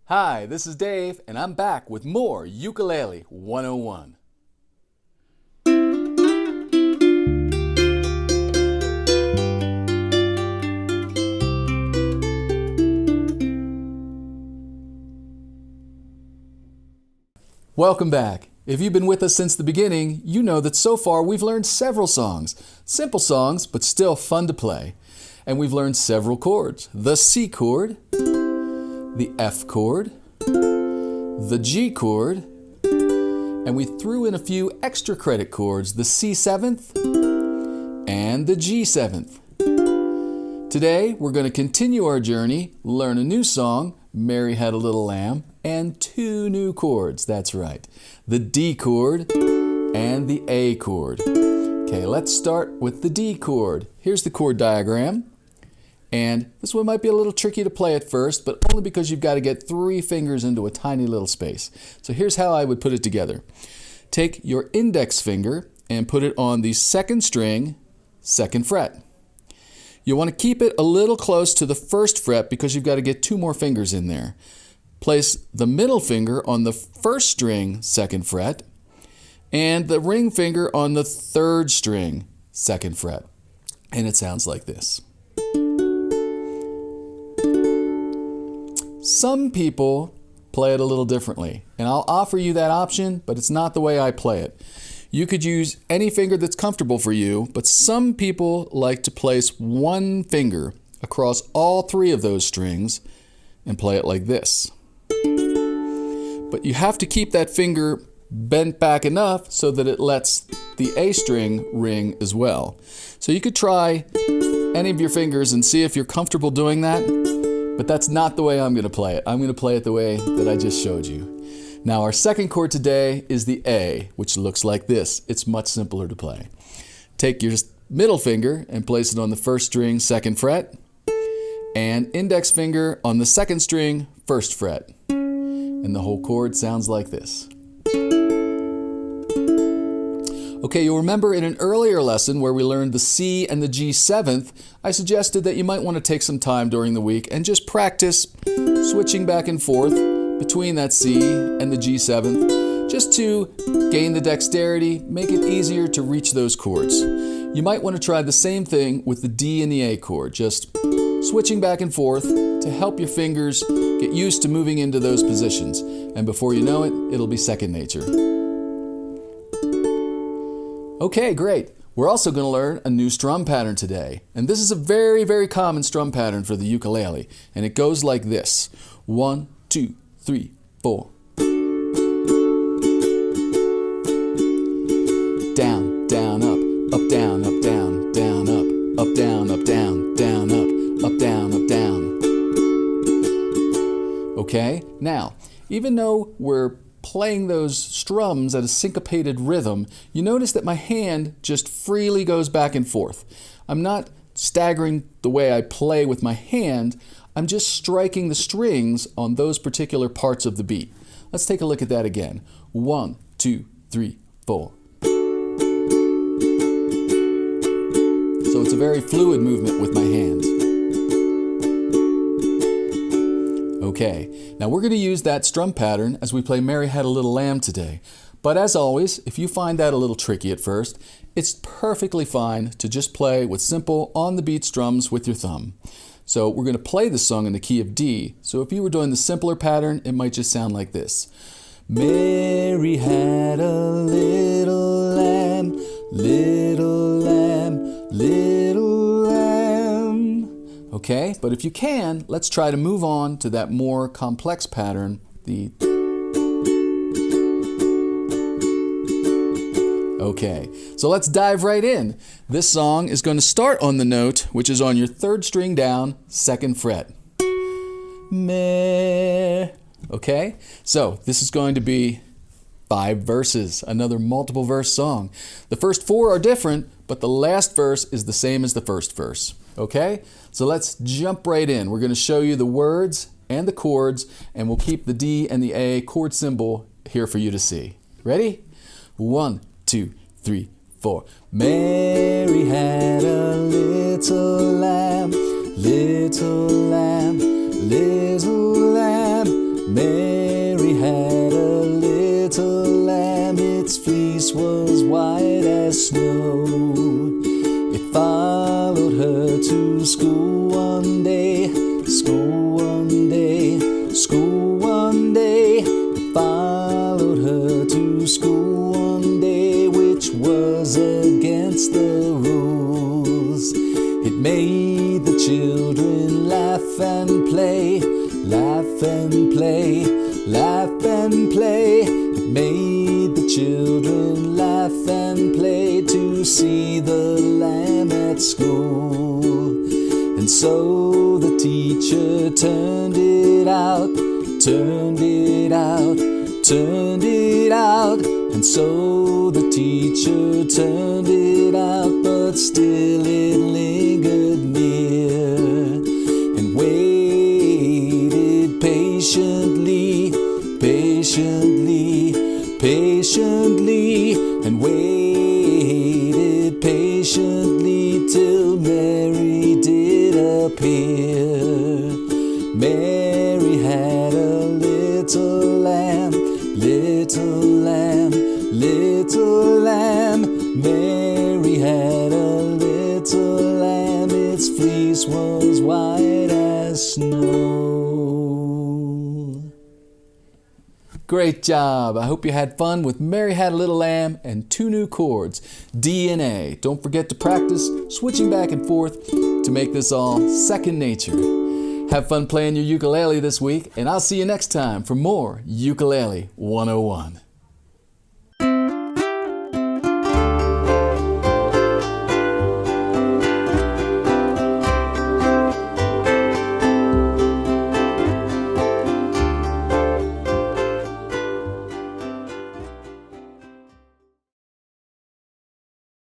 Hi, this is Dave, and I'm back with more Ukulele 101. Welcome back. If you've been with us since the beginning, you know that so far we've learned several songs. Simple songs, but still fun to play. And we've learned several chords. The C chord, the F chord, the G chord, and we threw in a few extra credit chords, the C seventh and the G seventh. Today, we're going to continue our journey, learn a new song, Mary Had a Little Lamb, and two new chords, that's right, the D chord and the A chord. Okay, let's start with the D chord. Here's the chord diagram. And this one might be a little tricky to play at first, but only because you've got to get 3 fingers into a tiny little space. So here's how I would put it together. Take your index finger and put it on the second string, second fret. You want to keep it a little close to the first fret because you've got to get 2 more fingers in there. Place the middle finger on the first string, second fret, and the ring finger on the third string, second fret. And it sounds like this. Some people play it a little differently, and I'll offer you that option, but it's not the way I play it. You could use any finger that's comfortable for you, but some people like to place one finger across all 3 of those strings and play it like this. But you have to keep that finger bent back enough so that it lets the A string ring as well. So you could try any of your fingers and see if you're comfortable doing that. But that's not the way I'm going to play it. I'm going to play it the way that I just showed you. Now our second chord today is the A, which looks like this. It's much simpler to play. Take your middle finger and place it on the first string, second fret, and index finger on the second string, first fret. And the whole chord sounds like this. Okay, you'll remember in an earlier lesson where we learned the C and the G seventh, I suggested that you might want to take some time during the week and just practice switching back and forth between that C and the G seventh, just to gain the dexterity, make it easier to reach those chords. You might want to try the same thing with the D and the A chord, just switching back and forth to help your fingers get used to moving into those positions. And before you know it, it'll be second nature. Okay, great. We're also going to learn a new strum pattern today. And this is a very, very common strum pattern for the ukulele. And it goes like this. 1, 2, 3, 4. Down, down, up, down, up, down, down, up, down, up, down, down, up, down, up, down. Okay, now, even though we're playing those strums at a syncopated rhythm, you notice that my hand just freely goes back and forth. I'm not staggering the way I play with my hand, I'm just striking the strings on those particular parts of the beat. Let's take a look at that again. 1, 2, 3, 4. So it's a very fluid movement with my hands. Okay, now we're going to use that strum pattern as we play Mary Had a Little Lamb today. But as always, if you find that a little tricky at first, it's perfectly fine to just play with simple on-the-beat strums with your thumb. So we're going to play the song in the key of D. So if you were doing the simpler pattern, it might just sound like this. Mary had a little lamb, little lamb, little lamb. Okay, but if you can, let's try to move on to that more complex pattern, the... Okay, so let's dive right in. This song is going to start on the note, which is on your third string down, second fret. Meh. Okay, so this is going to be 5 verses, another multiple verse song. The first 4 are different, but the last verse is the same as the first verse. Okay, so let's jump right in. We're going to show you the words and the chords, and we'll keep the D and the A chord symbol here for you to see. Ready? 1, 2, 3, 4. Mary had a little lamb, little lamb, little lamb. snow. It followed her to school one day, school one day, school one day. It followed her to school one day, which was against the rules. It made the children laugh and play, laugh and play, laugh and play. It made the children laugh and play to see the lamb at school. And so the teacher turned it out, turned it out, turned it out. And so the teacher turned it out, but still it lingered near and waited patiently, patiently, patiently, and waited patiently till Mary did appear. Mary had a little lamb, little lamb, little lamb. Mary had a little lamb, its fleece was white as snow. Great job! I hope you had fun with Mary Had a Little Lamb and 2 new chords, D and A. Don't forget to practice switching back and forth to make this all second nature. Have fun playing your ukulele this week, and I'll see you next time for more Ukulele 101.